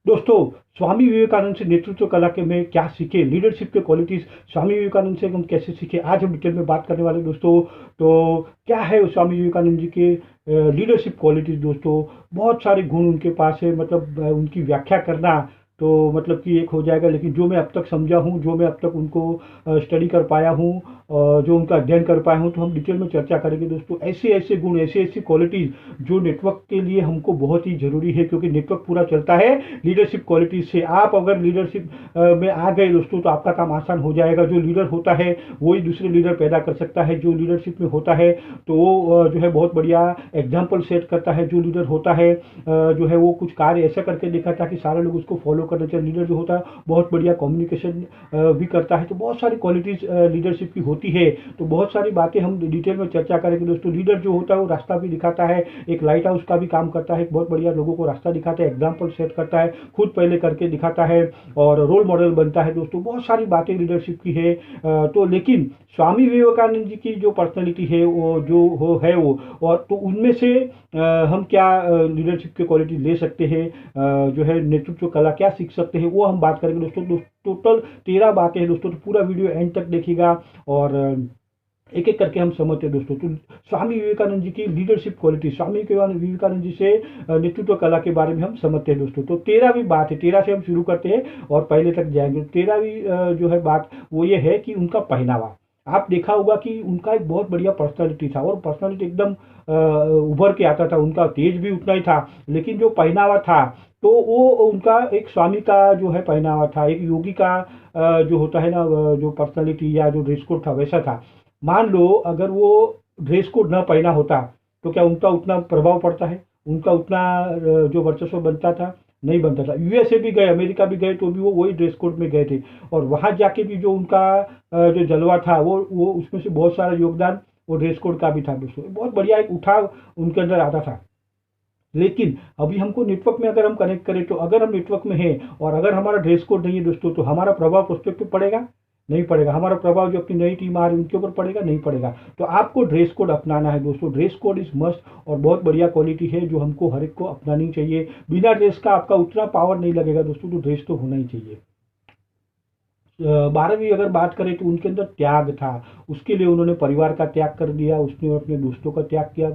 दोस्तों, स्वामी विवेकानंद से नेतृत्व कला के में क्या सीखे, लीडरशिप के क्वालिटीज स्वामी विवेकानंद से हम कैसे सीखे, आज हम डिटेल में बात करने वाले हैं दोस्तों। तो क्या है स्वामी विवेकानंद जी के लीडरशिप क्वालिटीज दोस्तों। बहुत सारे गुण उनके पास है, मतलब उनकी व्याख्या करना तो मतलब कि एक हो जाएगा, लेकिन जो मैं अब तक समझा हूँ, जो मैं अब तक उनको स्टडी कर पाया हूँ, जो उनका अध्ययन कर पाया हूँ, तो हम डिटेल में चर्चा करेंगे दोस्तों। ऐसे ऐसे गुण, ऐसी ऐसी क्वालिटीज जो नेटवर्क के लिए हमको बहुत ही जरूरी है, क्योंकि नेटवर्क पूरा चलता है लीडरशिप क्वालिटीज से। आप अगर लीडरशिप में आ गए दोस्तों तो आपका काम आसान हो जाएगा। जो लीडर होता है वही दूसरे लीडर पैदा कर सकता है। जो लीडरशिप में होता है तो वो जो है बहुत बढ़िया एग्जाम्पल सेट करता है। जो लीडर होता है जो है वो कुछ कार्य ऐसा करके दिखाता है कि सारे लोग उसको फॉलो करना चाहिए। लीडर जो होता है बहुत बढ़िया कम्युनिकेशन भी करता है। तो बहुत सारी क्वालिटीज लीडरशिप की होती है। तो बहुत सारी बातें हम डिटेल में चर्चा करेंगे दोस्तों। लीडर जो होता है वो रास्ता भी दिखाता है, एक लाइट हाउस का भी काम करता है, बहुत बढ़िया लोगों को रास्ता दिखाता है, एग्जाम्पल सेट करता है, खुद पहले करके दिखाता है और रोल मॉडल बनता है दोस्तों। बहुत सारी बातें लीडरशिप की है। तो लेकिन स्वामी विवेकानंद जी की जो पर्सनैलिटी है वो जो हो है वो, और तो उनमें से हम क्या लीडरशिप की क्वालिटी ले सकते हैं, जो है नेतृत्व कला क्या सीख सकते हैं, वो हम बात करेंगे दोस्तों। टोटल 13 बातें हैं दोस्तों, तो पूरा वीडियो एंड तक देखिएगा और एक एक करके हम समझते हैं दोस्तों। तो स्वामी विवेकानंद जी की लीडरशिप क्वालिटी, स्वामी विवेकानंद जी से नेतृत्व कला के बारे में हम समझते हैं दोस्तों। तो 13वीं बात है, 13 से हम शुरू करते हैं और पहले तक जाएंगे। 13वीं जो है बात वो ये है कि उनका पहनावा। आप देखा होगा कि उनका एक बहुत बढ़िया पर्सनालिटी था और पर्सनालिटी एकदम उभर के आता था। उनका तेज भी उतना ही था, लेकिन जो पहनावा था तो वो उनका एक स्वामी का जो है पहनावा था, एक योगी का जो होता है ना, जो पर्सनालिटी या जो ड्रेस कोड था वैसा था। मान लो अगर वो ड्रेस कोड न पहना होता तो क्या उनका उतना प्रभाव पड़ता है, उनका उतना जो वर्चस्व बनता था, नहीं बनता था। यूएसए भी गए, अमेरिका भी गए, तो भी वो वही ड्रेस कोड में गए थे और वहां जाके भी जो उनका जो जलवा था वो उसमें से बहुत सारा योगदान वो ड्रेस कोड का भी था दोस्तों। बहुत बढ़िया एक उठाव उनके अंदर आता था। लेकिन अभी हमको नेटवर्क में अगर हम कनेक्ट करें, तो अगर हम नेटवर्क में हैं और अगर हमारा ड्रेस कोड नहीं है दोस्तों, तो हमारा प्रभाव प्रोस्पेक्ट पे पड़ेगा, नहीं पड़ेगा। हमारा प्रभाव जो अपनी नई टीम आ रही है उनके ऊपर पड़ेगा, नहीं पड़ेगा। तो आपको ड्रेस कोड अपनाना है दोस्तों। ड्रेस कोड इज मस्ट और बहुत बढ़िया क्वालिटी है जो हमको हर एक को अपनानी चाहिए। बिना ड्रेस का आपका उतना पावर नहीं लगेगा दोस्तों, तो ड्रेस तो होना ही चाहिए। 12वीं अगर बात करें तो उनके अंदर त्याग था। उसके लिए उन्होंने परिवार का त्याग कर दिया, उसने अपने दोस्तों का त्याग किया।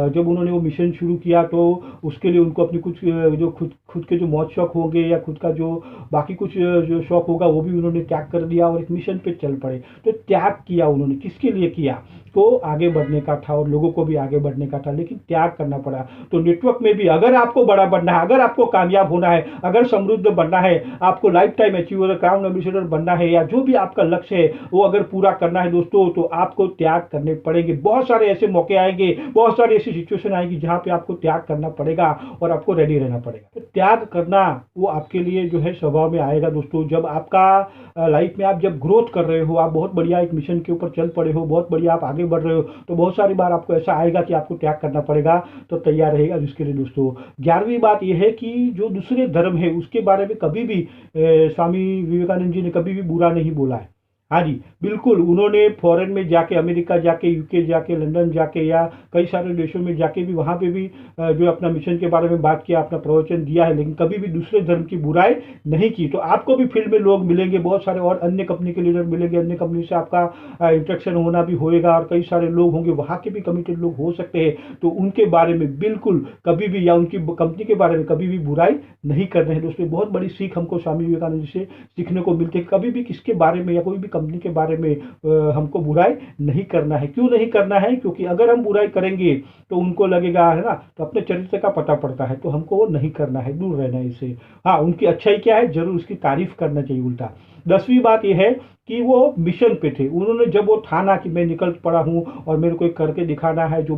जब उन्होंने वो मिशन शुरू किया तो उसके लिए उनको अपनी कुछ जो खुद खुद के जो मौत शौक होंगे या खुद का जो बाकी कुछ जो शौक होगा वो भी उन्होंने त्याग कर दिया और एक मिशन पे चल पड़े। तो त्याग किया उन्होंने, किसके लिए किया, तो आगे बढ़ने का था और लोगों को भी आगे बढ़ने का था, लेकिन त्याग करना पड़ा। तो नेटवर्क में भी अगर आपको बड़ा बनना है, अगर आपको कामयाब होना है, अगर समृद्ध बनना है, आपको life time achiever, crown ambassador बनना है, या जो भी आपका लक्ष्य है वो अगर पूरा करना है दोस्तों, तो आपको त्याग करने पड़ेंगे। बहुत सारे ऐसे मौके आएंगे, बहुत सारी ऐसी सिचुएशन आएगी जहां पे आपको त्याग करना पड़ेगा और आपको रेडी रहना पड़ेगा। तो त्याग करना वो आपके लिए जो है स्वभाव में आएगा दोस्तों। जब आपका लाइफ में आप जब ग्रोथ कर रहे हो, आप बहुत बढ़िया एक मिशन के ऊपर चल पड़े हो, बहुत बढ़िया आप आगे बढ़ रहे हो, तो बहुत सारी बार आपको ऐसा आएगा कि आपको त्याग करना पड़ेगा। तो तैयार रहेगा जिसके लिए दोस्तों। 11वीं बात यह है कि जो दूसरे धर्म है उसके बारे में कभी भी स्वामी विवेकानंद जी ने कभी भी बुरा नहीं बोला है। हाँ जी, बिल्कुल। उन्होंने फॉरेन में जाके, अमेरिका जाके, यूके जाके, लंदन जाके या कई सारे देशों में जाके भी वहाँ पे भी जो अपना मिशन के बारे में बात किया, अपना प्रवचन दिया है, लेकिन कभी भी दूसरे धर्म की बुराई नहीं की। तो आपको भी फील्ड में लोग मिलेंगे, बहुत सारे और अन्य कंपनी के लीडर मिलेंगे, अन्य कंपनी से आपका इंटरेक्शन होना भी होएगा और कई सारे लोग होंगे, वहाँ के भी कमिटेड लोग हो सकते हैं। तो उनके बारे में बिल्कुल कभी भी, या उनकी कंपनी के बारे में कभी भी बुराई नहीं करना है दोस्तों। बहुत बड़ी सीख हमको स्वामी विवेकानंद जी से सीखने को मिलती है। कभी भी किसके बारे में या कोई भी कंपनी के बारे में हमको बुराई नहीं करना है। क्यों नहीं करना है? क्योंकि अगर हम बुराई करेंगे तो उनको लगेगा, है ना, तो अपने चरित्र का पता पड़ता है, तो हमको वो नहीं करना है, दूर रहना है इससे। हाँ, उनकी अच्छाई क्या है, जरूर उसकी तारीफ करना चाहिए उल्टा। 10वीं बात यह है कि वो मिशन पे थे। उन्होंने जब वो ठाना कि मैं निकल पड़ा हूँ और मेरे को करके दिखाना है, जो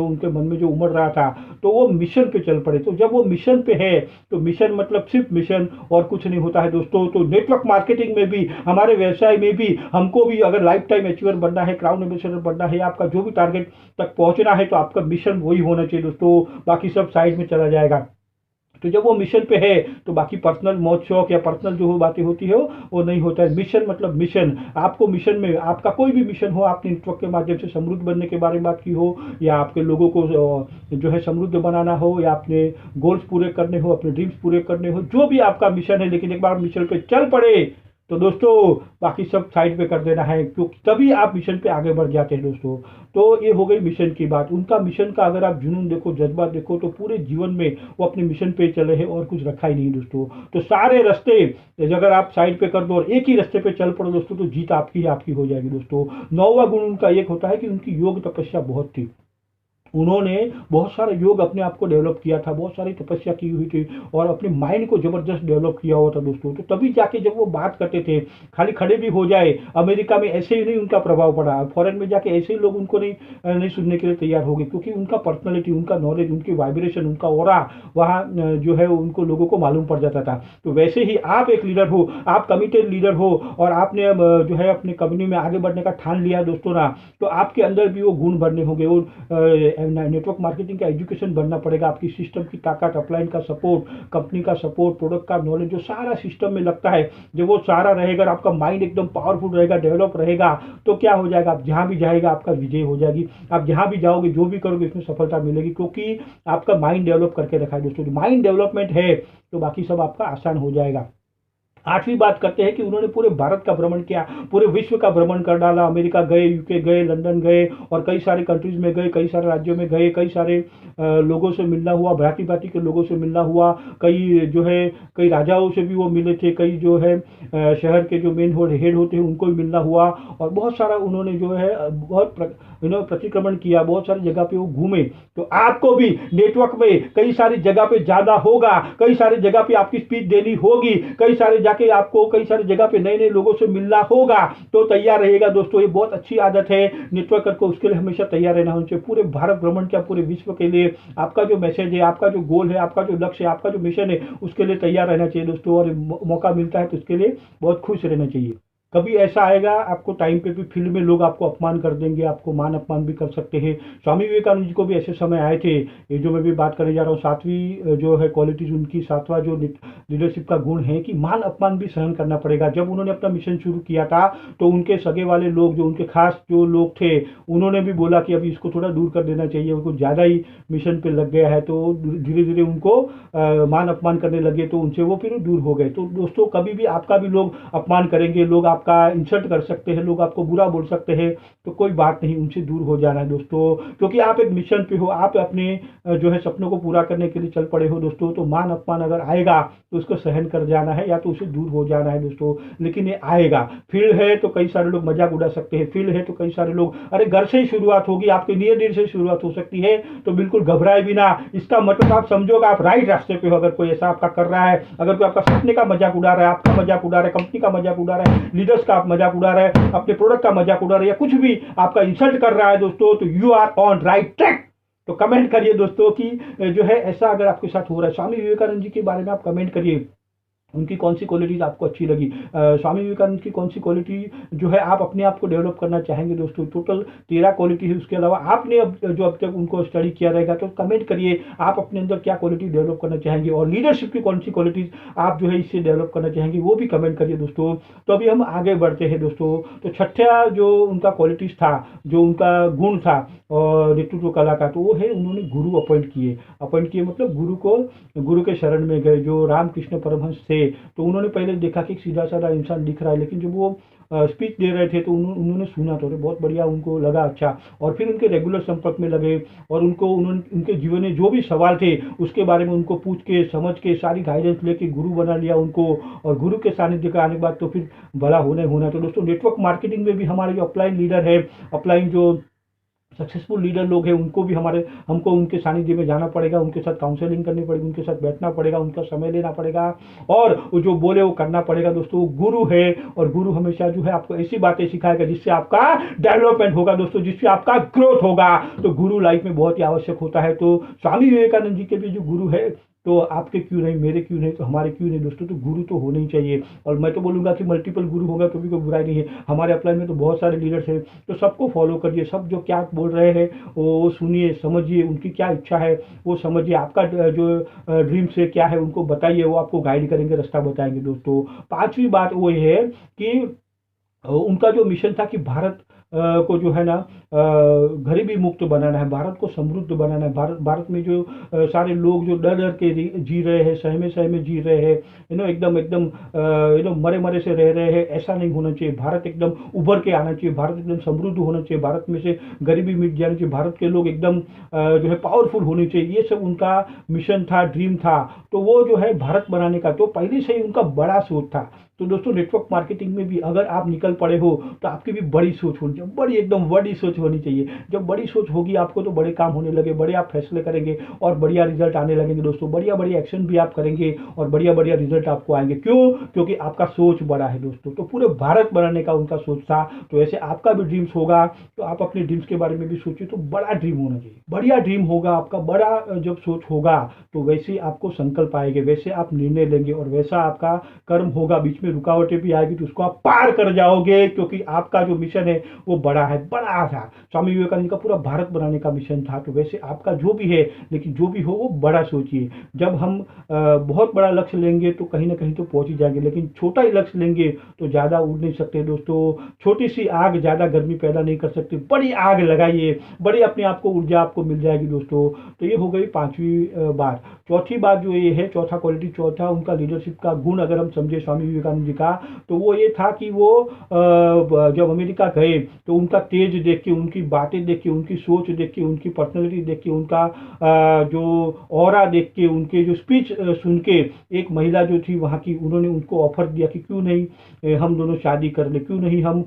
उनके मन में जो उमड़ रहा था, तो वो मिशन पे चल पड़े। तो जब वो मिशन पे है तो मिशन मतलब सिर्फ मिशन और कुछ नहीं होता है दोस्तों। तो नेटवर्क मार्केटिंग में भी, हमारे व्यवसाय में भी हमको भी अगर लाइफ टाइम अचीवर बनना है, क्राउन एम्बेसडर बनना है, आपका जो भी टारगेट तक पहुंचना है, तो आपका मिशन वही होना चाहिए दोस्तों। बाकी सब साइड में चला जाएगा। तो जब वो मिशन पे है तो बाकी पर्सनल मौज शौक या पर्सनल जो बातें होती है वो नहीं होता है। मिशन मतलब मिशन, आपको मिशन में आपका कोई भी मिशन हो, आपने नेटवर्क के माध्यम से समृद्ध बनने के बारे में बात की हो, या आपके लोगों को जो है समृद्ध बनाना हो, या अपने गोल्स पूरे करने हो, अपने ड्रीम्स पूरे करने हो, जो भी आपका मिशन है, लेकिन एक बार मिशन पे चल पड़े तो दोस्तों बाकी सब साइड पे कर देना है, क्योंकि तभी आप मिशन पे आगे बढ़ जाते हैं दोस्तों। तो ये हो गई मिशन की बात। उनका मिशन का अगर आप जुनून देखो, जज्बा देखो, तो पूरे जीवन में वो अपने मिशन पे चले हैं और कुछ रखा ही नहीं दोस्तों। तो सारे रास्ते अगर आप साइड पे कर दो और एक ही रास्ते पे चल पड़ो दोस्तों, तो जीत आपकी ही आपकी हो जाएगी दोस्तों। 9वां गुण उनका एक होता है कि उनकी योग तपस्या बहुत थी। उन्होंने बहुत सारा योग अपने आप को डेवलप किया था, बहुत सारी तपस्या की हुई थी और अपने माइंड को जबरदस्त डेवलप किया हुआ था दोस्तों। तो तभी जाके जब वो बात करते थे, खाली खड़े भी हो जाए, अमेरिका में ऐसे ही नहीं उनका प्रभाव पड़ा, फॉरेन में जाके ऐसे ही लोग उनको नहीं सुनने के लिए तैयार हो गए, क्योंकि उनका पर्सनैलिटी, उनका नॉलेज, उनकी वाइब्रेशन, उनका ऑरा वहाँ जो है उनको लोगों को मालूम पड़ जाता था। तो वैसे ही आप एक लीडर हो, आप कमिटेड लीडर हो और आपने जो है अपने कंपनी में आगे बढ़ने का ठान लिया दोस्तों ना, तो आपके अंदर भी वो गुण भरने होंगे। वो नेटवर्क मार्केटिंग का एजुकेशन बनना पड़ेगा, आपकी सिस्टम की ताकत, अपलाइन का सपोर्ट, कंपनी का सपोर्ट, प्रोडक्ट का नॉलेज, जो सारा सिस्टम में लगता है, जब वो सारा रहेगा, आपका माइंड एकदम पावरफुल रहेगा, डेवलप रहेगा, तो क्या हो जाएगा, आप जहां भी जाएगा आपका विजय हो जाएगी। आप जहां भी जाओगे, जो भी करोगे, इसमें सफलता मिलेगी, क्योंकि आपका माइंड डेवलप करके रखा है दोस्तों। माइंड डेवलपमेंट है तो बाकी सब आपका आसान हो जाएगा। 8वीं बात करते हैं कि उन्होंने पूरे भारत का भ्रमण किया, पूरे विश्व का भ्रमण कर डाला। अमेरिका गए, यूके गए, लंदन गए और कई सारे कंट्रीज में गए, कई सारे राज्यों में गए, कई सारे लोगों से मिलना हुआ, भांति भांति के लोगों से मिलना हुआ। कई जो है कई राजाओं से भी वो मिले थे, कई जो है शहर के जो मेन हेड होते हैं उनको भी मिलना हुआ, और बहुत सारा उन्होंने जो है बहुत प्रतिक्रमण किया, बहुत सारी जगह पे वो घूमे। तो आपको भी नेटवर्क में कई सारी जगह पे ज्यादा होगा, कई सारी जगह पे आपकी स्पीच देनी होगी, कई सारे जाके आपको कई सारी जगह पे नए नए लोगों से मिलना होगा, तो तैयार रहेगा दोस्तों। ये बहुत अच्छी आदत है नेटवर्कर को, उसके लिए हमेशा तैयार रहना होना चाहिए। पूरे भारत भ्रमण क्या, पूरे विश्व के लिए आपका जो मैसेज है, आपका जो गोल है, आपका जो लक्ष्य है, आपका जो मिशन है, उसके लिए तैयार रहना चाहिए दोस्तों। और मौका मिलता है तो उसके लिए बहुत खुश रहना चाहिए। कभी ऐसा आएगा आपको टाइम पे भी फील्ड में लोग आपको अपमान कर देंगे, आपको मान अपमान भी कर सकते हैं। स्वामी विवेकानंद जी को भी ऐसे समय आए थे। ये जो मैं भी बात करने जा रहा हूँ, 7वीं जो है क्वालिटीज उनकी, 7वां जो लीडरशिप का गुण है कि मान अपमान भी सहन करना पड़ेगा। जब उन्होंने अपना मिशन शुरू किया था तो उनके सगे वाले लोग, जो उनके खास जो लोग थे, उन्होंने भी बोला कि अभी इसको थोड़ा दूर कर देना चाहिए, उनको ज़्यादा ही मिशन पे लग गया है। तो धीरे धीरे उनको मान अपमान करने लगे, तो उनसे वो फिर दूर हो गए। तो दोस्तों कभी भी आपका भी लोग अपमान करेंगे, लोग आपका इंसल्ट कर सकते हैं, लोग आपको बुरा बोल सकते हैं, तो कोई बात नहीं, उनसे दूर हो जाना है दोस्तों, क्योंकि आप एक मिशन पे हो, आप अपने जो है सपनों को पूरा करने के लिए चल पड़े हो दोस्तों। तो मान अपमान अगर आएगा तो उसको सहन कर जाना है, या तो उससे दूर हो जाना है दोस्तों, लेकिन ये आएगा। फील्ड है तो कई सारे लोग मजाक उड़ा सकते हैं, फील्ड है तो कई सारे लोग, अरे घर से ही शुरुआत होगी, आपके नियर डीर से शुरुआत हो सकती है, तो बिल्कुल घबराए बिना। इसका मतलब आप समझोगे आप राइट रास्ते पे हो। अगर कोई ऐसा आपका कर रहा है, अगर कोई आपका सपने का मजाक उड़ा रहा है, आपका मजाक उड़ा रहा है, कंपनी का मजाक उड़ा रहा है, लीडर्स का आप मजाक उड़ा रहे हैं, अपने प्रोडक्ट का मजाक उड़ा रहे हैं, या कुछ भी आपका इंसल्ट कर रहा है दोस्तों, तो you are on right track. तो कमेंट करिए दोस्तों कि जो है ऐसा अगर आपके साथ हो रहा है। स्वामी विवेकानंद जी के बारे में आप कमेंट करिए, उनकी कौन सी क्वालिटीज आपको अच्छी लगी। स्वामी विवेकानंद की कौन सी क्वालिटी जो है आप अपने आप को डेवलप करना चाहेंगे दोस्तों। टोटल 13 क्वालिटी है, उसके अलावा आपने अब तक उनको स्टडी किया रहेगा, तो कमेंट करिए आप अपने अंदर क्या क्वालिटी डेवलप करना चाहेंगे, और लीडरशिप की कौन सी क्वालिटीज आप जो है इससे डेवलप करना चाहेंगे, वो भी कमेंट करिए दोस्तों। तो अभी हम आगे बढ़ते हैं दोस्तों। तो छठा जो उनका क्वालिटीज था, जो उनका गुण था और नेतृत्व कला का, तो वो है उन्होंने गुरु अपॉइंट किए मतलब गुरु के शरण में गए, जो रामकृष्ण परमहंस थे। तो उन्होंने पहले देखा कि एक सीधा साधा इंसान दिख रहा है, लेकिन जब वो स्पीच दे रहे थे तो उन्होंने सुना, तो बहुत बढ़िया उनको लगा, अच्छा। और फिर उनके रेगुलर संपर्क में लगे और उनके जीवन में जो भी सवाल थे उसके बारे में उनको पूछ के समझ के सारी गाइडेंस लेके गुरु बना लिया उनको। और गुरु के सानिध्य का आने के बाद तो फिर भला होना। तो दोस्तों नेटवर्क मार्केटिंग में भी हमारे जो अपलाइन लीडर है, अपलाइन जो सक्सेसफुल लीडर लोग हैं, उनको भी हमको उनके सानिध्य में जाना पड़ेगा, उनके साथ काउंसलिंग करनी पड़ेगी, उनके साथ बैठना पड़ेगा, उनका समय लेना पड़ेगा, और जो बोले वो करना पड़ेगा दोस्तों। वो गुरु है, और गुरु हमेशा जो है आपको ऐसी बातें सिखाएगा जिससे आपका डेवलपमेंट होगा दोस्तों, जिससे आपका ग्रोथ होगा। तो गुरु लाइफ में बहुत ही आवश्यक होता है। तो स्वामी विवेकानंद जी के भी जो गुरु है तो आपके क्यों नहीं, मेरे क्यों नहीं, तो हमारे क्यों नहीं दोस्तों। तो गुरु तो होने ही चाहिए, और मैं तो बोलूँगा कि मल्टीपल गुरु होगा तो भी कोई बुराई नहीं है। हमारे अपलाइन में तो बहुत सारे लीडर्स हैं, तो सबको फॉलो करिए, सब जो क्या बोल रहे हैं वो सुनिए, समझिए, उनकी क्या इच्छा है वो समझिए, आपका जो ड्रीम से क्या है उनको बताइए, वो आपको गाइड करेंगे, रास्ता बताएंगे दोस्तों। पांचवी बात वो ये है कि उनका जो मिशन था कि भारत को जो है ना गरीबी मुक्त बनाना है, भारत को समृद्ध बनाना है। भारत में जो सारे लोग जो डर डर के जी रहे हैं, सहमे सहमे जी रहे हैं, एकदम एकदम मरे मरे से रह रहे हैं, ऐसा नहीं होना चाहिए। भारत एकदम उभर के आना चाहिए, भारत एकदम समृद्ध होना चाहिए, भारत में से गरीबी मिट जानी चाहिए, भारत के लोग एकदम जो है पावरफुल होने चाहिए। ये सब उनका मिशन था, ड्रीम था। तो वो जो है भारत बनाने का तो पहले से ही उनका बड़ा सोच था। तो दोस्तों नेटवर्क मार्केटिंग में भी अगर आप निकल पड़े हो तो आपकी भी बड़ी सोच होनी चाहिए, बड़ी एकदम बड़ी सोच होनी चाहिए। जब बड़ी सोच होगी आपको तो बड़े काम होने लगे, बड़े आप फैसले करेंगे और बढ़िया रिजल्ट आने लगेंगे दोस्तों। बढ़िया बढ़िया एक्शन भी आप करेंगे और बढ़िया बढ़िया रिजल्ट आपको आएंगे। क्यों? क्योंकि आपका सोच बड़ा है दोस्तों। तो पूरे भारत बनाने का उनका सोच था। तो ऐसे आपका भी ड्रीम्स होगा तो आप अपने ड्रीम्स के बारे में भी सोचिए। तो बड़ा ड्रीम होना चाहिए, बढ़िया ड्रीम होगा आपका, बड़ा जब सोच होगा तो वैसे आपको संकल्प आएंगे, वैसे आप निर्णय लेंगे और वैसा आपका कर्म होगा। बीच में रुकावटें भी आएगी तो उसको आप पार कर जाओगे, क्योंकि आपका जो मिशन है वो बड़ा है, बड़ा था। स्वामी विवेकानंद का पूरा भारत बनाने का मिशन था। तो वैसे आपका जो भी है, लेकिन जो भी हो वो बड़ा सोचिए। जब हम बहुत बड़ा लक्ष्य लेंगे तो कहीं ना कहीं तो पहुंच ही जाएंगे, लेकिन छोटा ही लक्ष्य लेंगे तो ज्यादा उड़ नहीं सकते दोस्तों। छोटी सी आग ज्यादा गर्मी पैदा नहीं कर सकती, बड़ी आग लगाइए, बड़ी अपने आप को ऊर्जा आपको मिल जाएगी दोस्तों। तो ये हो गई पांचवी बात। चौथी बात जो ये है, चौथा क्वालिटी, चौथा उनका लीडरशिप का गुण अगर हम समझे स्वामी विवेकानंद जी का, तो वो ये था कि वो जब अमेरिका गए तो उनका तेज देख के, उनकी बातें देख के, उनकी सोच देख के, उनकी पर्सनैलिटी देख के, उनका जो ऑरा देख के, उनके जो स्पीच सुन के, एक महिला जो थी वहाँ की, उन्होंने उनको ऑफर दिया कि क्यों नहीं हम दोनों शादी कर ले, क्यों नहीं हम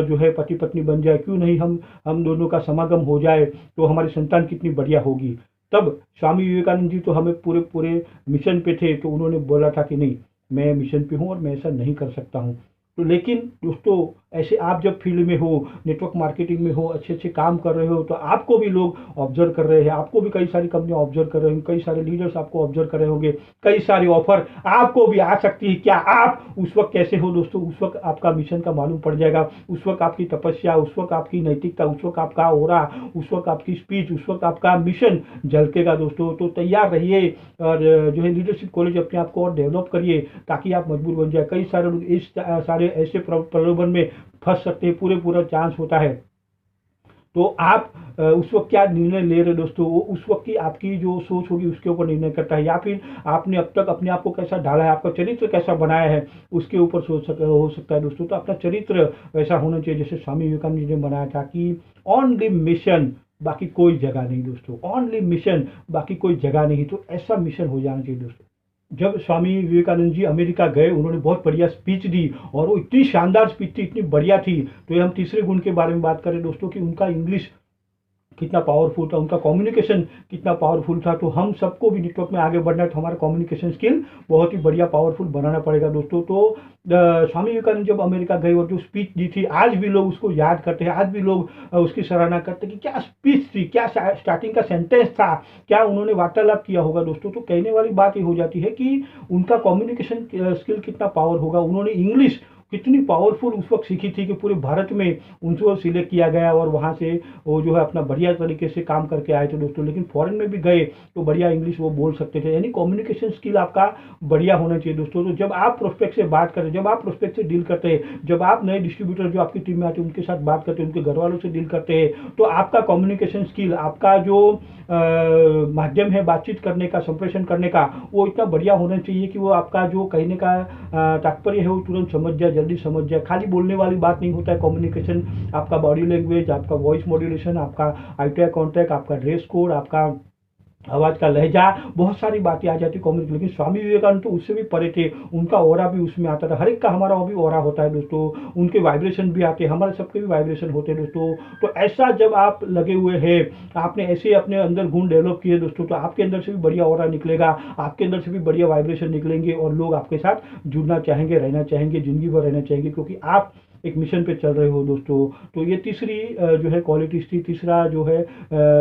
जो है पति पत्नी बन जाए, क्यों नहीं हम दोनों का समागम हो जाए तो हमारी संतान कितनी बढ़िया होगी। तब स्वामी विवेकानंद जी तो हमें पूरे पूरे मिशन पे थे, तो उन्होंने बोला था कि नहीं, मैं मिशन पे हूँ और मैं ऐसा नहीं कर सकता हूँ। तो लेकिन दोस्तों ऐसे आप जब फील्ड में हो, नेटवर्क मार्केटिंग में हो, अच्छे अच्छे काम कर रहे हो, तो आपको भी लोग ऑब्जर्व कर रहे हैं, आपको भी कई सारी कंपनियां ऑब्जर्व कर रहे होंगे, कई सारे लीडर्स आपको ऑब्जर्व कर रहे होंगे, कई सारी ऑफर आपको भी आ सकती है। क्या आप उस वक्त कैसे हो दोस्तों? उस वक्त आपका मिशन का मालूम पड़ जाएगा, उस वक्त आपकी तपस्या, उस वक्त आपकी नैतिकता, उस वक्त आपका ओरा, उस वक्त आपकी स्पीच, उस वक्त आपका मिशन झलकेगा दोस्तों। तो तैयार रहिए और जो है लीडरशिप कॉलेज अपने आप को और डेवलप करिए ताकि आप मजबूत बन जाए। कई सारे लोग इस सारे ऐसे प्रलोभन में फंस सकते हैं, पूरा चांस होता है। तो आप उस वक्त क्या निर्णय ले रहे दोस्तों, वो उस वक्त की आपकी जो सोच होगी उसके ऊपर निर्णय करता है, या फिर आपने अब तक अपने आप को कैसा ढाला है, आपका चरित्र कैसा बनाया है, उसके ऊपर हो सकता है दोस्तों। तो अपना चरित्र वैसा होना चाहिए जैसे स्वामी विवेकानंद जी ने बनाया था कि ओनली मिशन, बाकी कोई जगह नहीं दोस्तों, ओनली मिशन, बाकी कोई जगह नहीं। तो ऐसा मिशन हो जाना चाहिए दोस्तों। जब स्वामी विवेकानंद जी अमेरिका गए, उन्होंने बहुत बढ़िया स्पीच दी और वो इतनी शानदार स्पीच थी, इतनी बढ़िया थी। तो ये हम तीसरे गुण के बारे में बात करें दोस्तों कि उनका इंग्लिश कितना पावरफुल था, उनका कम्युनिकेशन कितना पावरफुल था। तो हम सबको भी नेटवर्क में आगे बढ़ना है तो हमारा कम्युनिकेशन स्किल बहुत ही बढ़िया पावरफुल बनाना पड़ेगा दोस्तों। तो स्वामी विवेकानंद जब अमेरिका गए और जो स्पीच दी थी, आज भी लोग उसको याद करते हैं, आज भी लोग उसकी सराहना करते हैं कि क्या स्पीच थी, क्या स्टार्टिंग का सेंटेंस था, क्या उन्होंने वार्तालाप किया होगा दोस्तों। तो कहने वाली बात ये हो जाती है कि उनका कम्युनिकेशन स्किल कितना पावर होगा, उन्होंने इंग्लिश कितनी पावरफुल उस वक्त सीखी थी कि पूरे भारत में उनको सिलेक्ट किया गया और वहाँ से वो जो है अपना बढ़िया तरीके से काम करके आए थे दोस्तों। लेकिन फॉरेन में भी गए तो बढ़िया इंग्लिश वो बोल सकते थे, यानी कम्युनिकेशन स्किल आपका बढ़िया होना चाहिए दोस्तों। तो जब आप प्रोस्पेक्ट से बात करते, जब आप प्रोस्पेक्ट से डील करते हैं, जब आप नए डिस्ट्रीब्यूटर जो आपकी टीम में आते हैं उनके साथ बात करते हैं, उनके घर वालों से डील करते हैं, तो आपका कम्युनिकेशन स्किल, आपका जो माध्यम है बातचीत करने का, संप्रेषण करने का, वो इतना बढ़िया होना चाहिए कि वो आपका जो कहने का तात्पर्य है वो तुरंत समझ जाए, जल्दी समझ जाए। खाली बोलने वाली बात नहीं होता है कम्युनिकेशन, आपका बॉडी लैंग्वेज, आपका वॉइस मॉड्यूलेशन, आपका आई टू आई कॉन्टैक्ट, आपका ड्रेस कोड, आपका आवाज का लहजा, बहुत सारी बातें आ जाती कम्युनिकेशन। लेकिन स्वामी विवेकानंद तो उससे भी परे थे, उनका ऑरा भी उसमें आता था। हर एक का हमारा भी ऑरा होता है दोस्तों, उनके वाइब्रेशन भी आते हैं, हमारे सबके भी वाइब्रेशन होते हैं दोस्तों। तो ऐसा जब आप लगे हुए हैं, आपने ऐसे अपने अंदर गुण डेवलप किए दोस्तों, तो आपके अंदर से भी बढ़िया ऑरा निकलेगा, आपके अंदर से भी बढ़िया वाइब्रेशन निकलेंगे और लोग आपके साथ जुड़ना चाहेंगे, रहना चाहेंगे, जिंदगी भर रहना चाहेंगे, क्योंकि आप एक मिशन पे चल रहे हो दोस्तों। तो ये तीसरी जो है क्वालिटीज थी, तीसरा जो है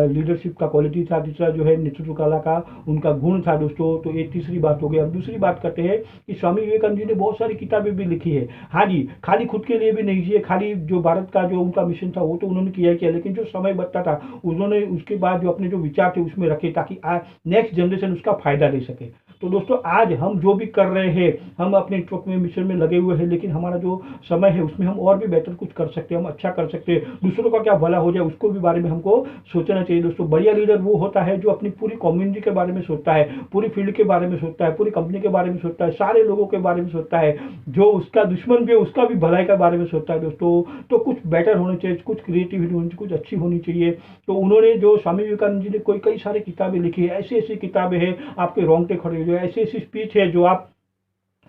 लीडरशिप का क्वालिटी था, तीसरा जो है नेतृत्व कला का उनका गुण था दोस्तों। तो ये तीसरी बात हो गई। अब दूसरी बात करते हैं कि स्वामी विवेकानंद जी ने बहुत सारी किताबें भी लिखी है। हाँ जी, खाली खुद के लिए भी नहीं जिए, खाली जो भारत का जो उनका मिशन था वो तो उन्होंने किया ही किया, लेकिन जो समय बचता था उन्होंने उसके बाद जो अपने जो विचार थे उसमें रखे, ताकि नेक्स्ट जनरेशन उसका फायदा ले सके। तो दोस्तों आज हम जो भी कर रहे हैं, हम अपने नेटवर्क में मिशन में लगे हुए हैं, लेकिन हमारा जो समय है उसमें हम और भी बेहतर कुछ कर सकते हैं, हम अच्छा कर सकते हैं, दूसरों का क्या भला हो जाए उसको भी बारे में हमको सोचना चाहिए दोस्तों। बढ़िया लीडर वो होता है जो अपनी पूरी कम्युनिटी के बारे में सोचता है, पूरी फील्ड के बारे में सोचता है, पूरी कंपनी के बारे में सोचता है, सारे लोगों के बारे में सोचता है, जो उसका दुश्मन भी है उसका भी भलाई के बारे में सोचता है दोस्तों। तो कुछ बेटर होना चाहिए, कुछ क्रिएटिविटी होनी चाहिए, कुछ अच्छी होनी चाहिए। तो उन्होंने जो स्वामी विवेकानंद जी ने कई सारी किताबें लिखी है, ऐसी ऐसी किताबें हैं आपके रोंगटे खड़े हो जाए, ऐसी ऐसी स्पीच है जो आप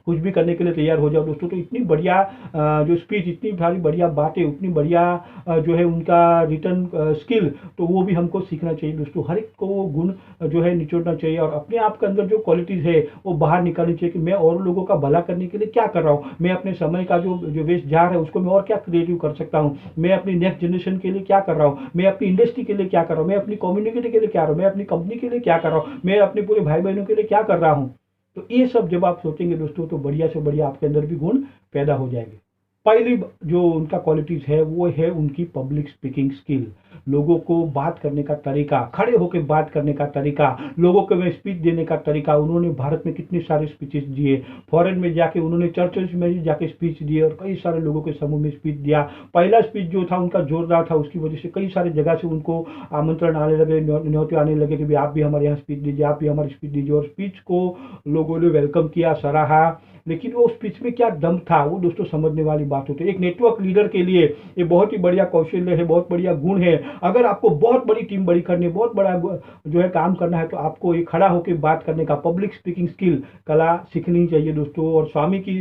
कुछ भी करने के लिए तैयार हो जाओ दोस्तों। तो इतनी बढ़िया जो स्पीच, इतनी सारी बढ़िया बातें, उतनी बढ़िया जो है उनका रिटर्न स्किल, तो वो भी हमको सीखना चाहिए दोस्तों। हर एक को वो गुण जो है निचोड़ना चाहिए और अपने आप के अंदर जो क्वालिटीज़ है वो बाहर निकालनी चाहिए कि मैं और लोगों का भला करने के लिए क्या कर रहा हूँ, मैं अपने समय का जो जो वेस्ट जार है उसको मैं और क्या क्रिएटिव कर सकता हूँ, मैं अपनी नेक्स्ट जनरेशन के लिए क्या कर रहा हूँ, मैं अपनी इंडस्ट्री के लिए क्या कर रहा हूँ, मैं अपनी कम्युनिटी के लिए क्या कर रहा हूँ, मैं अपनी कंपनी के लिए क्या कर रहा हूँ, मैं अपने पूरे भाई बहनों के लिए क्या कर रहा हूँ। तो ये सब जब आप सोचेंगे दोस्तों तो बढ़िया से बढ़िया आपके अंदर भी गुण पैदा हो जाएंगे। पहली जो उनका क्वालिटीज है वो है उनकी पब्लिक स्पीकिंग स्किल, लोगों को बात करने का तरीका, खड़े होकर बात करने का तरीका, लोगों को में स्पीच देने का तरीका। उन्होंने भारत में कितने सारे स्पीचेस दिए, फॉरेन में जाके उन्होंने चर्चेस में जाके स्पीच दिए और कई सारे लोगों के समूह में स्पीच दिया। पहला स्पीच जो था उनका जोरदार था, उसकी वजह से कई सारी जगह से उनको आमंत्रण आने लगे, न्योते आने लगे कि भाई आप भी हमारे यहाँ स्पीच दीजिए, आप भी हमारी स्पीच दीजिए। और स्पीच को लोगों ने वेलकम किया, सराहा। लेकिन वो स्पीच में क्या दम था वो दोस्तों समझने वाली बात होती है। एक नेटवर्क लीडर के लिए ये बहुत ही बढ़िया कौशल्य है, बहुत बढ़िया गुण है। अगर आपको बहुत बड़ी टीम बड़ी करनी है, बहुत बड़ा जो है काम करना है, तो आपको ये खड़ा होकर बात करने का पब्लिक स्पीकिंग स्किल कला सीखनी चाहिए दोस्तों। और स्वामी की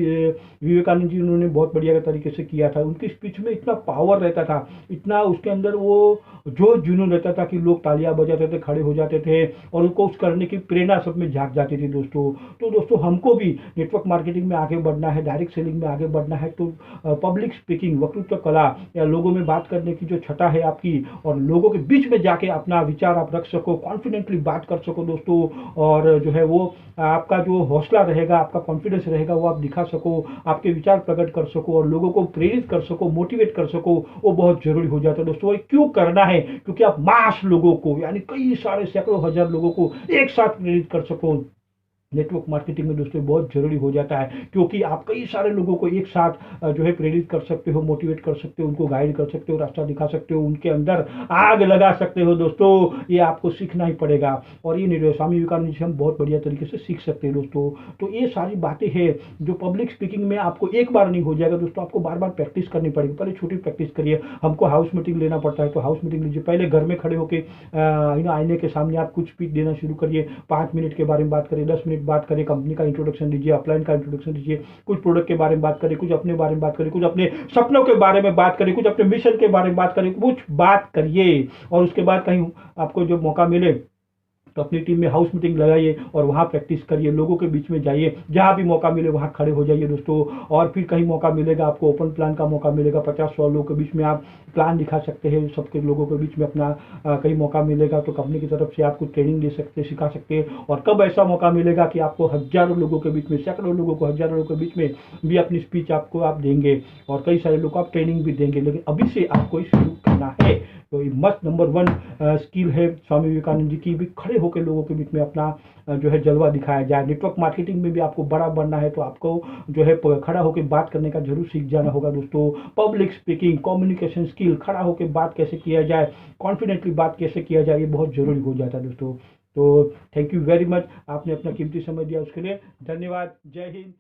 विवेकानंद जी उन्होंने बहुत बढ़िया तरीके से किया था। उनकी स्पीच में इतना पावर रहता था, इतना उसके अंदर वो जोश जुनून रहता था कि लोग तालियां बजाते थे, खड़े हो जाते थे और उनको उस करने की प्रेरणा सब में झांक जाती थी दोस्तों। तो दोस्तों हमको भी नेटवर्क मार्केटिंग में आगे बढ़ना है, डायरेक्ट सेलिंग में आगे बढ़ना है, तो पब्लिक स्पीकिंग, वक्तृत्व कला या लोगों में बात करने की जो छटा है आपकी, और लोगों के बीच में जाके अपना विचार आप रख सको, कॉन्फिडेंटली बात कर सको दोस्तों। और जो है वो आपका जो हौसला रहेगा, आपका कॉन्फिडेंस रहेगा, वो आप दिखा सको, आपके विचार प्रकट कर सको और लोगों को प्रेरित कर सको, मोटिवेट कर सको, वो बहुत जरूरी हो जाता है दोस्तों। और क्यों करना है? क्योंकि आप मास लोगों को, यानी कई सारे सैकड़ों हजार लोगों को एक साथ प्रेरित कर सको। नेटवर्क मार्केटिंग में दोस्तों बहुत जरूरी हो जाता है, क्योंकि आप कई सारे लोगों को एक साथ जो है प्रेरित कर सकते हो, मोटिवेट कर सकते हो, उनको गाइड कर सकते हो, रास्ता दिखा सकते हो, उनके अंदर आग लगा सकते हो दोस्तों। ये आपको सीखना ही पड़ेगा और ये स्वामी विवेकानंद जी से हम बहुत बढ़िया तरीके से सीख सकते हैं दोस्तों। तो ये सारी बातें हैं जो पब्लिक स्पीकिंग में आपको एक बार नहीं हो जाएगा दोस्तों, आपको बार बार प्रैक्टिस करनी पड़ेगी। पहले छोटी प्रैक्टिस करिए, हमको हाउस मीटिंग लेना पड़ता है तो हाउस मीटिंग लीजिए, पहले घर में खड़े होकर आईने के सामने आप कुछ स्पीच देना शुरू करिए, 5 मिनट के बारे में बात करिए, 10 मिनट बात करिए, कंपनी का इंट्रोडक्शन दीजिए, अपलाइन का इंट्रोडक्शन दीजिए, कुछ प्रोडक्ट के बारे में बात करिए, कुछ अपने बारे में बात करिए, कुछ अपने सपनों के बारे में बात करिए, कुछ अपने मिशन के बारे में बात करिए, कुछ बात करिए। और उसके बाद कहीं आपको जो मौका मिले तो अपनी टीम में हाउस मीटिंग लगाइए और वहाँ प्रैक्टिस करिए, लोगों के बीच में जाइए, जहाँ भी मौका मिले वहाँ खड़े हो जाइए दोस्तों। और फिर कहीं मौका मिलेगा आपको ओपन प्लान का मौका मिलेगा, 50-100 लोगों के बीच में आप प्लान दिखा सकते हैं, सबके लोगों के बीच में अपना कहीं मौका मिलेगा तो कंपनी की तरफ से आपको ट्रेनिंग दे सकते, सिखा सकते हैं। और कब ऐसा मौका मिलेगा कि आपको हजारों लोगों के बीच में, सैकड़ों लोगों को, हजारों लोगों के बीच में भी अपनी स्पीच आपको आप देंगे और कई सारे लोगों को आप ट्रेनिंग भी देंगे। लेकिन अभी से आपको शुरू करना है। तो ये मस्ट नंबर 1 स्किल है स्वामी विवेकानंद जी की, भी खड़े होकर लोगों के बीच में अपना जो है जलवा दिखाया जाए। नेटवर्क मार्केटिंग में भी आपको बड़ा बनना है तो आपको जो है खड़ा होकर बात करने का जरूर सीख जाना होगा दोस्तों। पब्लिक स्पीकिंग, कम्युनिकेशन स्किल, खड़ा होकर बात कैसे किया जाए, कॉन्फिडेंटली बात कैसे किया जाए, ये बहुत जरूरी हो जाता है दोस्तों। तो थैंक यू वेरी मच, आपने अपना कीमती समय दिया उसके लिए धन्यवाद। जय हिंद।